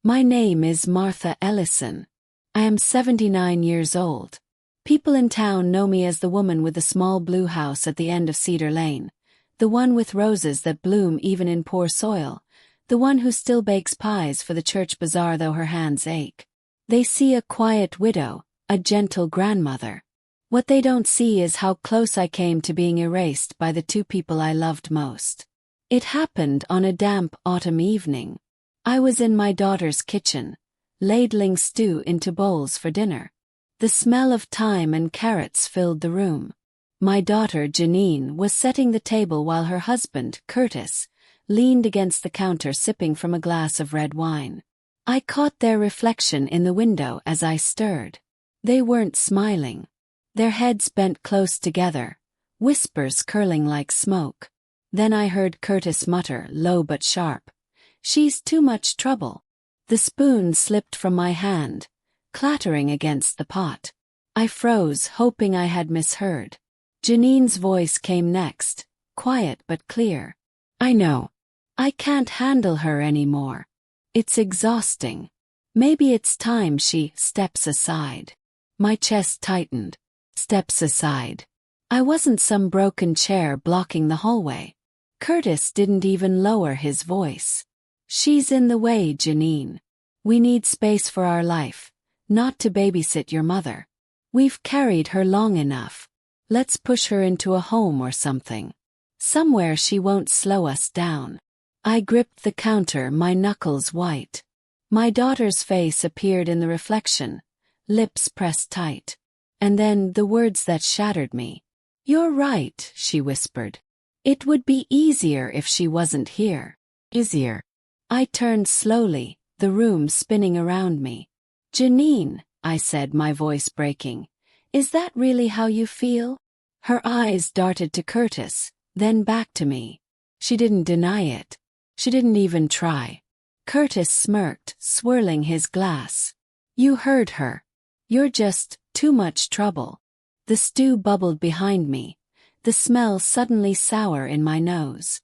My name is Martha Ellison. I am 79 years old. People in town know me as the woman with the small blue house at the end of Cedar Lane, the one with roses that bloom even in poor soil, the one who still bakes pies for the church bazaar though her hands ache. They see a quiet widow, a gentle grandmother. What they don't see is how close I came to being erased by the two people I loved most. It happened on a damp autumn evening. I was in my daughter's kitchen, ladling stew into bowls for dinner. The smell of thyme and carrots filled the room. My daughter, Janine, was setting the table while her husband, Curtis, leaned against the counter sipping from a glass of red wine. I caught their reflection in the window as I stirred. They weren't smiling. Their heads bent close together, whispers curling like smoke. Then I heard Curtis mutter, low but sharp, "She's too much trouble." The spoon slipped from my hand, clattering against the pot. I froze, hoping I had misheard. Janine's voice came next, quiet but clear. "I know. I can't handle her anymore. It's exhausting. Maybe it's time she steps aside." My chest tightened. Steps aside. I wasn't some broken chair blocking the hallway. Curtis didn't even lower his voice. "She's in the way, Janine. We need space for our life, not to babysit your mother. We've carried her long enough. Let's push her into a home or something. Somewhere she won't slow us down." I gripped the counter, my knuckles white. My daughter's face appeared in the reflection, lips pressed tight. And then the words that shattered me. "You're right," she whispered. "It would be easier if she wasn't here." Easier. I turned slowly, the room spinning around me. "Janine," I said, my voice breaking, "is that really how you feel?" Her eyes darted to Curtis, then back to me. She didn't deny it. She didn't even try. Curtis smirked, swirling his glass. "You heard her. You're just too much trouble." The stew bubbled behind me, the smell suddenly sour in my nose.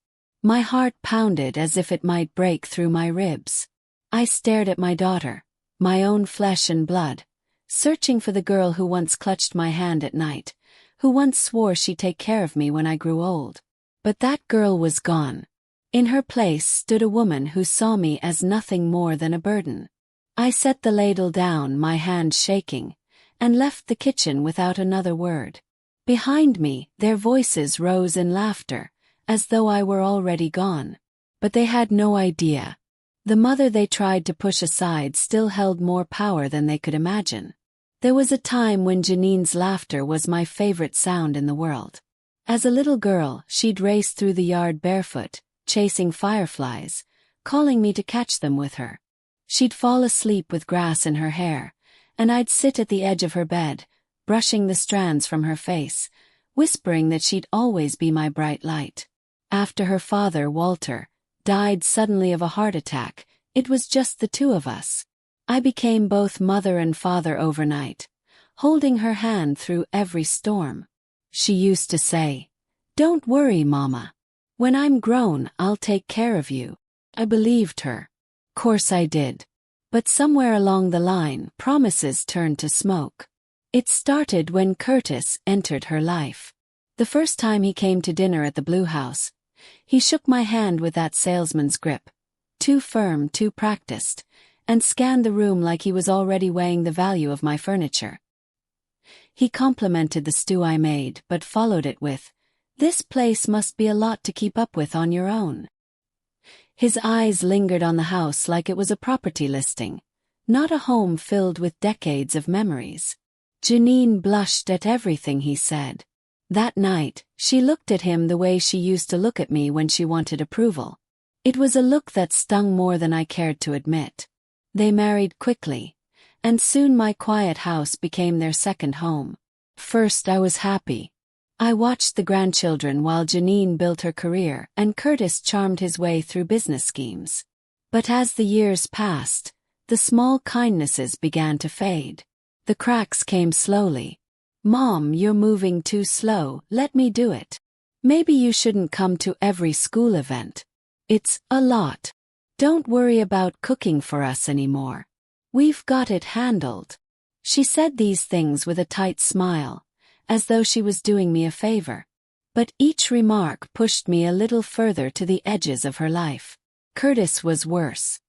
My heart pounded as if it might break through my ribs. I stared at my daughter, my own flesh and blood, searching for the girl who once clutched my hand at night, who once swore she'd take care of me when I grew old. But that girl was gone. In her place stood a woman who saw me as nothing more than a burden. I set the ladle down, my hand shaking, and left the kitchen without another word. Behind me, their voices rose in laughter, as though I were already gone. But they had no idea. The mother they tried to push aside still held more power than they could imagine. There was a time when Janine's laughter was my favorite sound in the world. As a little girl, she'd race through the yard barefoot, chasing fireflies, calling me to catch them with her. She'd fall asleep with grass in her hair, and I'd sit at the edge of her bed, brushing the strands from her face, whispering that she'd always be my bright light. After her father, Walter, died suddenly of a heart attack, it was just the two of us. I became both mother and father overnight, holding her hand through every storm. She used to say, "Don't worry, Mama. When I'm grown, I'll take care of you." I believed her. Course I did. But somewhere along the line, promises turned to smoke. It started when Curtis entered her life. The first time he came to dinner at the Blue House, he shook my hand with that salesman's grip, too firm, too practiced, and scanned the room like he was already weighing the value of my furniture. He complimented the stew I made, but followed it with, "This place must be a lot to keep up with on your own." His eyes lingered on the house like it was a property listing, not a home filled with decades of memories. Janine blushed at everything he said. That night, she looked at him the way she used to look at me when she wanted approval. It was a look that stung more than I cared to admit. They married quickly, and soon my quiet house became their second home. First I was happy. I watched the grandchildren while Janine built her career and Curtis charmed his way through business schemes. But as the years passed, the small kindnesses began to fade. The cracks came slowly. "Mom, you're moving too slow, let me do it." "Maybe you shouldn't come to every school event. It's a lot." Don't worry about cooking for us anymore. We've got it handled. She said these things with a tight smile, as though she was doing me a favor. But each remark pushed me a little further to the edges of her life. Curtis was worse.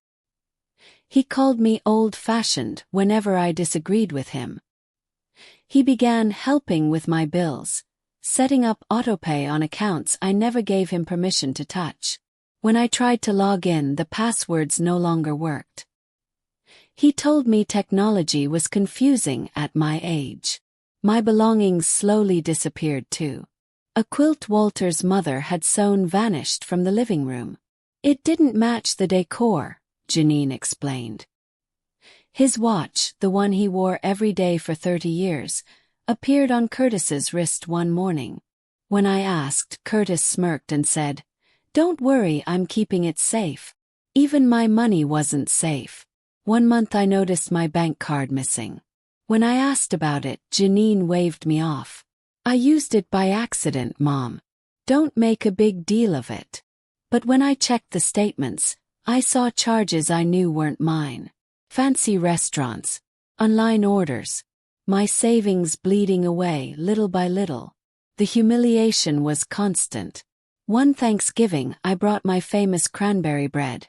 He called me old-fashioned whenever I disagreed with him. He began helping with my bills, setting up autopay on accounts I never gave him permission to touch. When I tried to log in, the passwords no longer worked. He told me technology was confusing at my age. My belongings slowly disappeared too. A quilt Walter's mother had sewn vanished from the living room. It didn't match the decor, Janine explained. His watch, the one he wore every day for 30 years, appeared on Curtis's wrist one morning. When I asked, Curtis smirked and said, "Don't worry, I'm keeping it safe." Even my money wasn't safe. One month I noticed my bank card missing. When I asked about it, Janine waved me off. "I used it by accident, Mom. Don't make a big deal of it." But when I checked the statements, I saw charges I knew weren't mine. Fancy restaurants, online orders, my savings bleeding away little by little. The humiliation was constant. One Thanksgiving I brought my famous cranberry bread,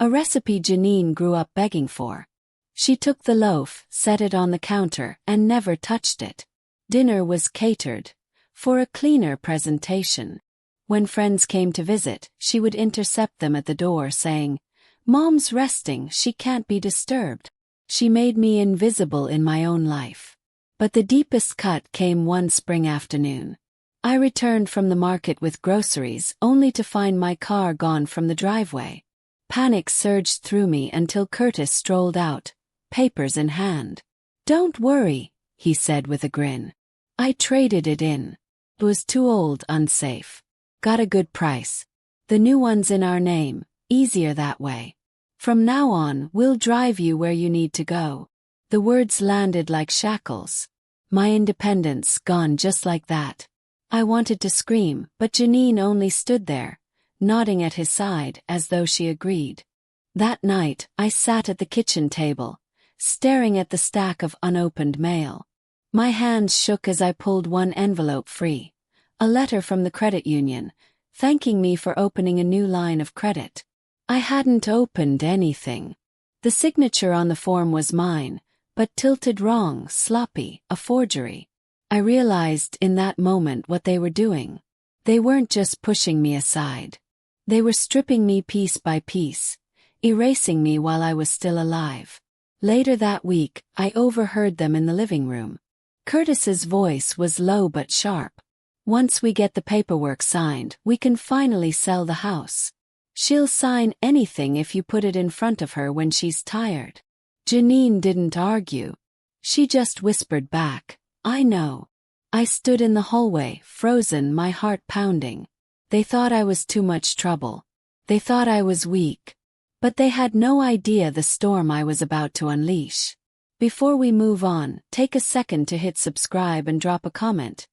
a recipe Janine grew up begging for. She took the loaf, set it on the counter, and never touched it. Dinner was catered, for a cleaner presentation. When friends came to visit, she would intercept them at the door saying, "Mom's resting, she can't be disturbed." She made me invisible in my own life. But the deepest cut came one spring afternoon. I returned from the market with groceries only to find my car gone from the driveway. Panic surged through me until Curtis strolled out, papers in hand. "Don't worry," he said with a grin. "I traded it in. It was too old, unsafe. Got a good price. The new one's in our name, easier that way. From now on, we'll drive you where you need to go." The words landed like shackles. My independence gone just like that. I wanted to scream, but Janine only stood there, nodding at his side as though she agreed. That night, I sat at the kitchen table, staring at the stack of unopened mail. My hands shook as I pulled one envelope free, a letter from the credit union, thanking me for opening a new line of credit. I hadn't opened anything. The signature on the form was mine, but tilted wrong, sloppy, a forgery. I realized in that moment what they were doing. They weren't just pushing me aside. They were stripping me piece by piece, erasing me while I was still alive. Later that week, I overheard them in the living room. Curtis's voice was low but sharp. "Once we get the paperwork signed, we can finally sell the house. She'll sign anything if you put it in front of her when she's tired." Janine didn't argue. She just whispered back, "I know." I stood in the hallway, frozen, my heart pounding. They thought I was too much trouble. They thought I was weak. But they had no idea the storm I was about to unleash. Before we move on, take a second to hit subscribe and drop a comment.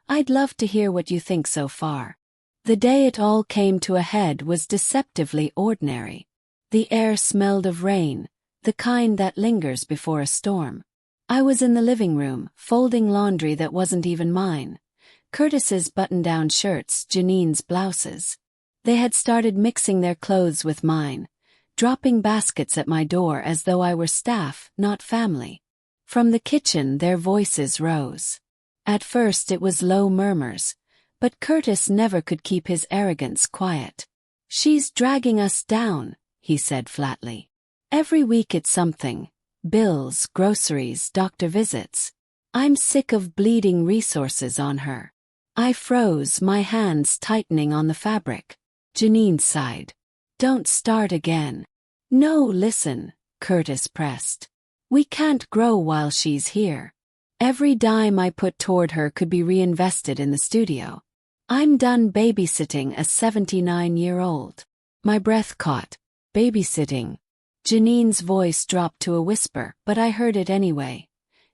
I'd love to hear what you think so far. The day it all came to a head was deceptively ordinary. The air smelled of rain, the kind that lingers before a storm. I was in the living room, folding laundry that wasn't even mine. Curtis's button-down shirts, Janine's blouses. They had started mixing their clothes with mine, dropping baskets at my door as though I were staff, not family. From the kitchen their voices rose. At first it was low murmurs, but Curtis never could keep his arrogance quiet. "She's dragging us down," he said flatly. "Every week it's something. Bills, groceries, doctor visits. I'm sick of bleeding resources on her." I froze, my hands tightening on the fabric. Janine sighed. "Don't start again." "No, listen," Curtis pressed. "We can't grow while she's here. Every dime I put toward her could be reinvested in the studio. I'm done babysitting a 79-year-old. My breath caught. "Babysitting." Janine's voice dropped to a whisper, but I heard it anyway.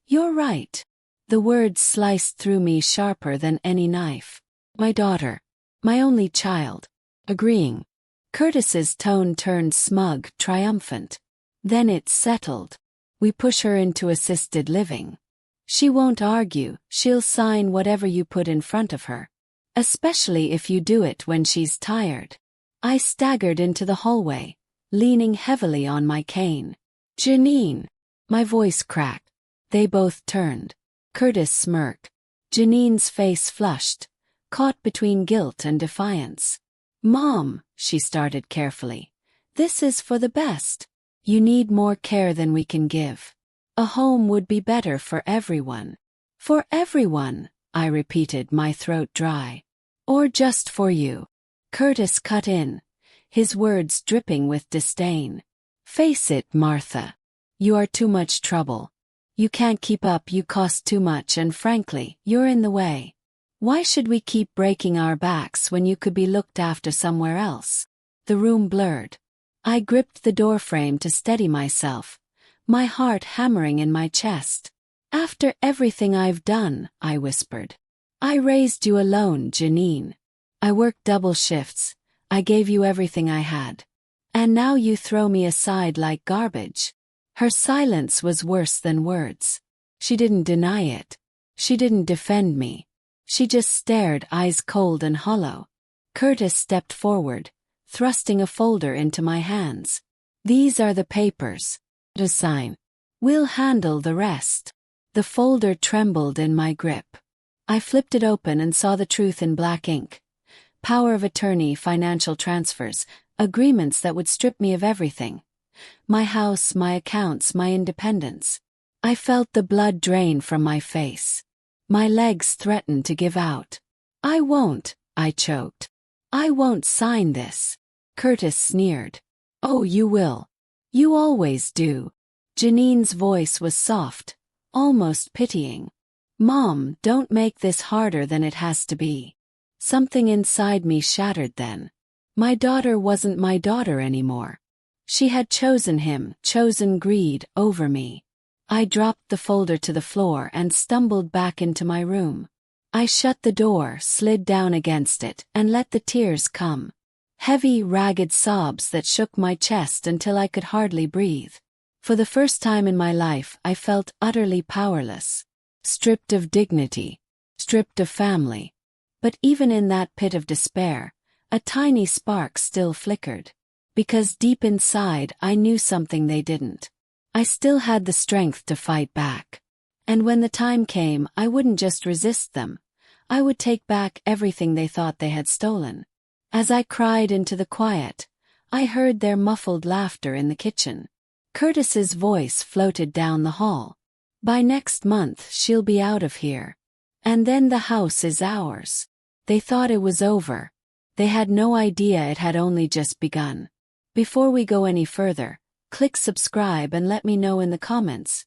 "You're right." The words sliced through me sharper than any knife. My daughter. My only child. Agreeing. Curtis's tone turned smug, triumphant. Then it settled. We push her into assisted living. She won't argue, she'll sign whatever you put in front of her. Especially if you do it when she's tired. I staggered into the hallway, leaning heavily on my cane. Janine! My voice cracked. They both turned. Curtis smirked. Janine's face flushed, caught between guilt and defiance. Mom, she started carefully. This is for the best. You need more care than we can give. A home would be better for everyone. For everyone, I repeated, my throat dry. Or just for you. Curtis cut in, his words dripping with disdain. Face it, Martha. You are too much trouble. You can't keep up, you cost too much, and frankly, you're in the way. Why should we keep breaking our backs when you could be looked after somewhere else? The room blurred. I gripped the doorframe to steady myself, my heart hammering in my chest. After everything I've done, I whispered. I raised you alone, Janine. I worked double shifts. I gave you everything I had. And now you throw me aside like garbage. Her silence was worse than words. She didn't deny it. She didn't defend me. She just stared, eyes cold and hollow. Curtis stepped forward, thrusting a folder into my hands. These are the papers. To sign. We'll handle the rest. The folder trembled in my grip. I flipped it open and saw the truth in black ink. Power of attorney, financial transfers, agreements that would strip me of everything. My house, my accounts, my independence. I felt the blood drain from my face. My legs threatened to give out. I won't, I choked. I won't sign this. Curtis sneered. Oh, you will. You always do. Janine's voice was soft, almost pitying. Mom, don't make this harder than it has to be. Something inside me shattered then. My daughter wasn't my daughter anymore. She had chosen him, chosen greed over me. I dropped the folder to the floor and stumbled back into my room. I shut the door, slid down against it, and let the tears come. Heavy, ragged sobs that shook my chest until I could hardly breathe. For the first time in my life, I felt utterly powerless. Stripped of dignity. Stripped of family. But even in that pit of despair, a tiny spark still flickered. Because deep inside I knew something they didn't. I still had the strength to fight back. And when the time came, I wouldn't just resist them. I would take back everything they thought they had stolen. As I cried into the quiet, I heard their muffled laughter in the kitchen. Curtis's voice floated down the hall. By next month she'll be out of here. And then the house is ours. They thought it was over. They had no idea it had only just begun. Before we go any further, click subscribe and let me know in the comments.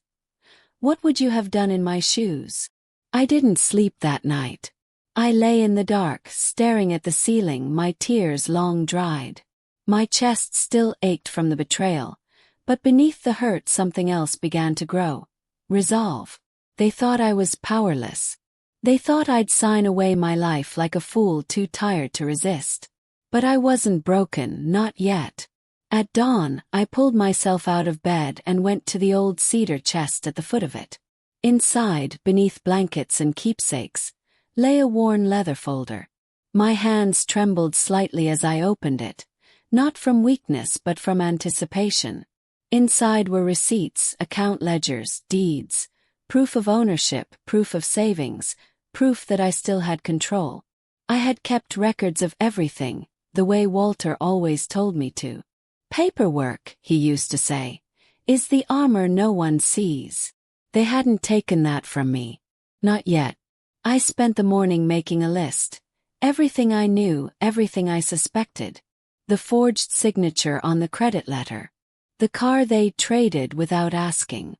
What would you have done in my shoes? I didn't sleep that night. I lay in the dark, staring at the ceiling, my tears long dried. My chest still ached from the betrayal, but beneath the hurt something else began to grow. Resolve. They thought I was powerless. They thought I'd sign away my life like a fool too tired to resist. But I wasn't broken, not yet. At dawn, I pulled myself out of bed and went to the old cedar chest at the foot of it. Inside, beneath blankets and keepsakes, lay a worn leather folder. My hands trembled slightly as I opened it, not from weakness but from anticipation. Inside were receipts, account ledgers, deeds, proof of ownership, proof of savings, proof that I still had control. I had kept records of everything, the way Walter always told me to. Paperwork, he used to say, is the armor no one sees. They hadn't taken that from me. Not yet. I spent the morning making a list. Everything I knew, everything I suspected. The forged signature on the credit letter. The car they traded without asking.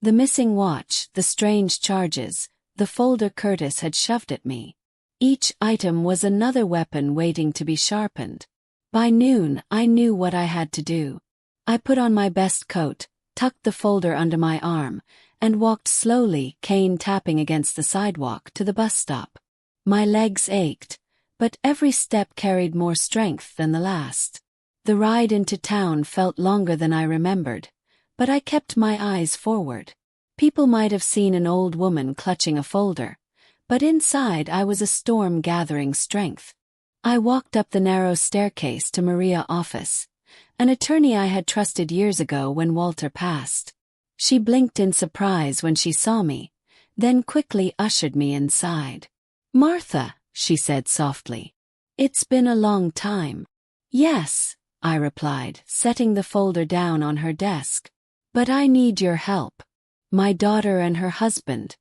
The missing watch, the strange charges, the folder Curtis had shoved at me. Each item was another weapon waiting to be sharpened. By noon, I knew what I had to do. I put on my best coat, tucked the folder under my arm, and walked slowly, cane tapping against the sidewalk, to the bus stop. My legs ached, but every step carried more strength than the last. The ride into town felt longer than I remembered, but I kept my eyes forward. People might have seen an old woman clutching a folder, but inside I was a storm gathering strength. I walked up the narrow staircase to Maria's office, an attorney I had trusted years ago when Walter passed. She blinked in surprise when she saw me, then quickly ushered me inside. "Martha," she said softly. "It's been a long time." "Yes," I replied, setting the folder down on her desk. "But I need your help. My daughter and her husband.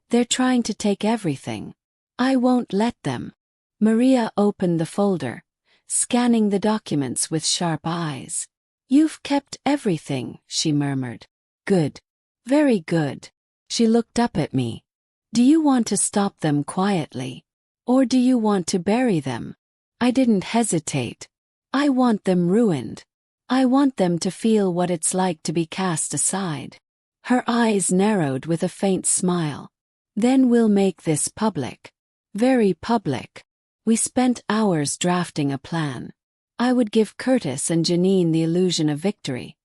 They're trying to take everything. I won't let them." Maria opened the folder, scanning the documents with sharp eyes. "You've kept everything," she murmured. "Good. Very good." She looked up at me. "Do you want to stop them quietly? Or do you want to bury them?" I didn't hesitate. "I want them ruined. I want them to feel what it's like to be cast aside." Her eyes narrowed with a faint smile. "Then we'll make this public. Very public." We spent hours drafting a plan. I would give Curtis and Janine the illusion of victory.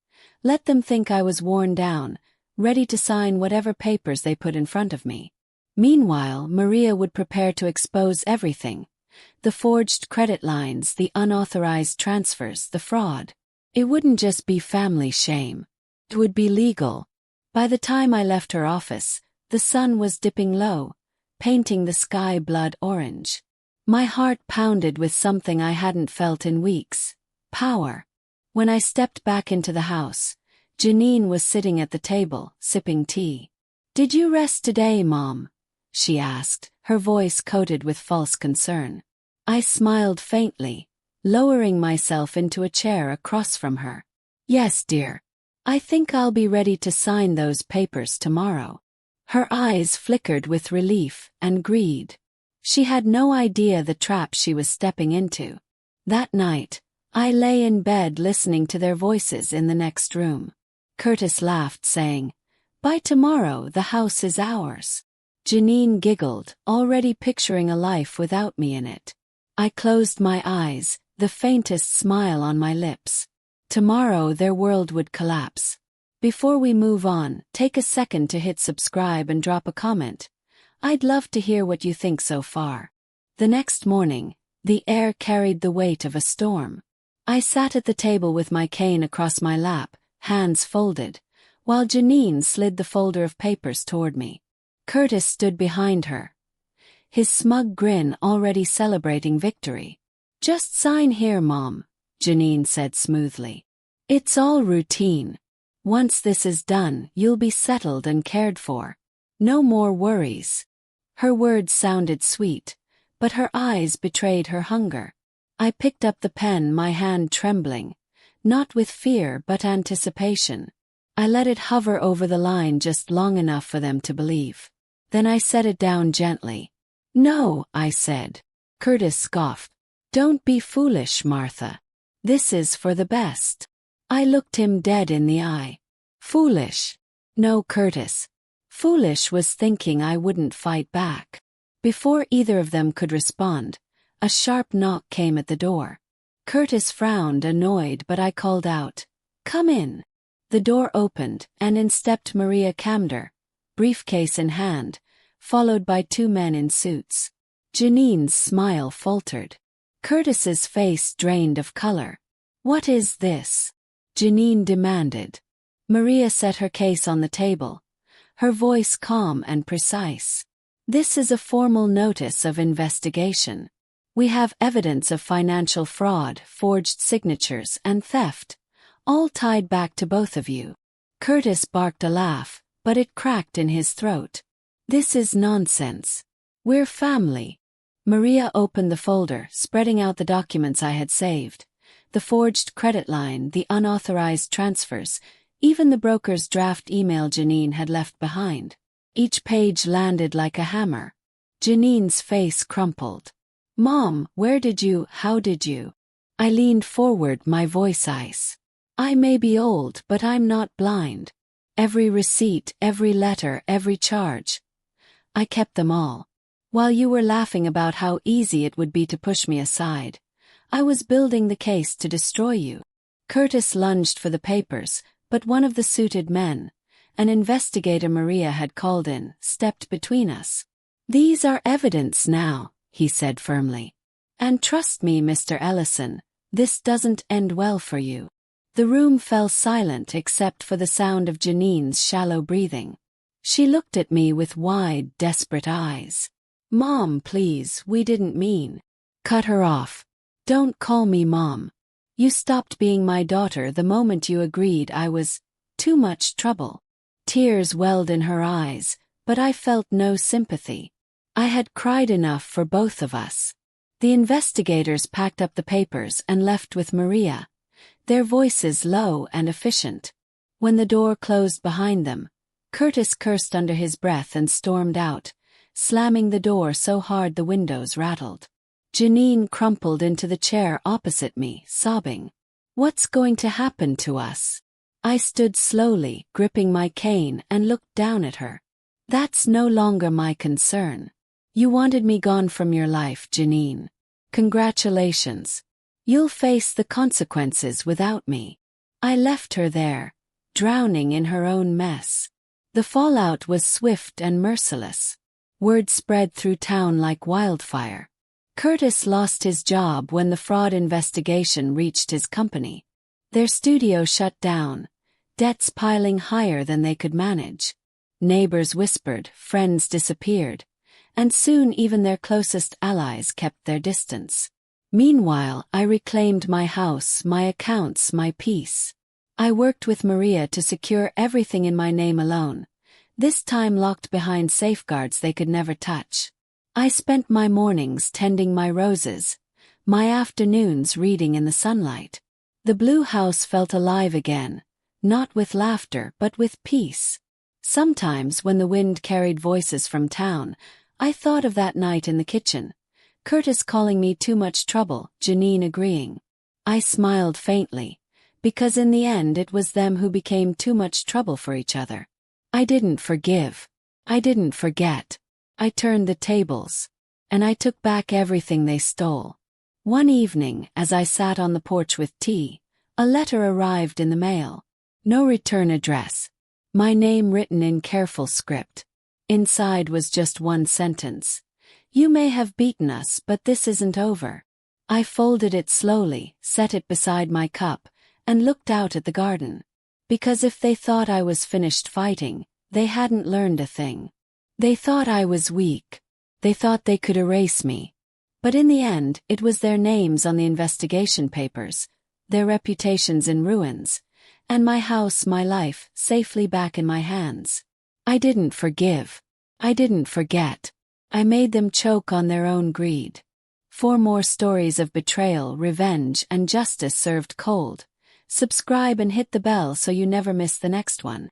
Let them think I was worn down, ready to sign whatever papers they put in front of me. Meanwhile, Maria would prepare to expose everything. The forged credit lines, the unauthorized transfers, the fraud. It wouldn't just be family shame. It would be legal. By the time I left her office, the sun was dipping low, painting the sky blood orange. My heart pounded with something I hadn't felt in weeks. Power. When I stepped back into the house, Janine was sitting at the table, sipping tea. "Did you rest today, Mom?" she asked, her voice coated with false concern. I smiled faintly, lowering myself into a chair across from her. "Yes, dear. I think I'll be ready to sign those papers tomorrow." Her eyes flickered with relief and greed. She had no idea the trap she was stepping into. That night, I lay in bed listening to their voices in the next room. Curtis laughed, saying, "By tomorrow the house is ours." Janine giggled, already picturing a life without me in it. I closed my eyes, the faintest smile on my lips. Tomorrow their world would collapse. Before we move on, take a second to hit subscribe and drop a comment. I'd love to hear what you think so far. The next morning, the air carried the weight of a storm. I sat at the table with my cane across my lap, hands folded, while Janine slid the folder of papers toward me. Curtis stood behind her, his smug grin already celebrating victory. "Just sign here, Mom," Janine said smoothly. "It's all routine. Once this is done, you'll be settled and cared for. No more worries." Her words sounded sweet, but her eyes betrayed her hunger. I picked up the pen, my hand trembling, not with fear but anticipation. I let it hover over the line just long enough for them to believe. Then I set it down gently. "No," I said. Curtis scoffed. "Don't be foolish, Martha. This is for the best." I looked him dead in the eye. "Foolish? No, Curtis. Foolish was thinking I wouldn't fight back." Before either of them could respond, a sharp knock came at the door. Curtis frowned, annoyed, but I called out, "Come in." The door opened, and in stepped Maria Camder, briefcase in hand, followed by two men in suits. Janine's smile faltered. Curtis's face drained of color. "What is this?" Janine demanded. Maria set her case on the table, her voice calm and precise. "This is a formal notice of investigation. We have evidence of financial fraud, forged signatures, and theft, all tied back to both of you." Curtis barked a laugh, but it cracked in his throat. "This is nonsense. We're family." Maria opened the folder, spreading out the documents I had saved. The forged credit line, the unauthorized transfers, even the broker's draft email Janine had left behind. Each page landed like a hammer. Janine's face crumpled. "Mom, how did you?" I leaned forward, my voice ice. "I may be old, but I'm not blind. Every receipt, every letter, every charge. I kept them all. While you were laughing about how easy it would be to push me aside, I was building the case to destroy you." Curtis lunged for the papers, but one of the suited men, an investigator Maria had called in, stepped between us. "These are evidence now," he said firmly. "And trust me, Mr. Ellison, this doesn't end well for you." The room fell silent except for the sound of Janine's shallow breathing. She looked at me with wide, desperate eyes. "Mom, please, we didn't mean." "Cut her off. Don't call me Mom. You stopped being my daughter the moment you agreed I was too much trouble." Tears welled in her eyes, but I felt no sympathy. I had cried enough for both of us. The investigators packed up the papers and left with Maria, their voices low and efficient. When the door closed behind them, Curtis cursed under his breath and stormed out, slamming the door so hard the windows rattled. Janine crumpled into the chair opposite me, sobbing. "What's going to happen to us?" I stood slowly, gripping my cane, and looked down at her. "That's no longer my concern. You wanted me gone from your life, Janine. Congratulations. You'll face the consequences without me." I left her there, drowning in her own mess. The fallout was swift and merciless. Word spread through town like wildfire. Curtis lost his job when the fraud investigation reached his company. Their studio shut down, debts piling higher than they could manage. Neighbors whispered, friends disappeared, and soon even their closest allies kept their distance. Meanwhile, I reclaimed my house, my accounts, my peace. I worked with Maria to secure everything in my name alone, this time locked behind safeguards they could never touch. I spent my mornings tending my roses, my afternoons reading in the sunlight. The blue house felt alive again, not with laughter but with peace. Sometimes when the wind carried voices from town, I thought of that night in the kitchen, Curtis calling me too much trouble, Janine agreeing. I smiled faintly, because in the end it was them who became too much trouble for each other. I didn't forgive. I didn't forget. I turned the tables, and I took back everything they stole. One evening, as I sat on the porch with tea, a letter arrived in the mail. No return address. My name written in careful script. Inside was just one sentence. "You may have beaten us, but this isn't over." I folded it slowly, set it beside my cup, and looked out at the garden. Because if they thought I was finished fighting, they hadn't learned a thing. They thought I was weak. They thought they could erase me. But in the end, it was their names on the investigation papers, their reputations in ruins, and my house, my life, safely back in my hands. I didn't forgive. I didn't forget. I made them choke on their own greed. For more stories of betrayal, revenge, and justice served cold, subscribe and hit the bell so you never miss the next one.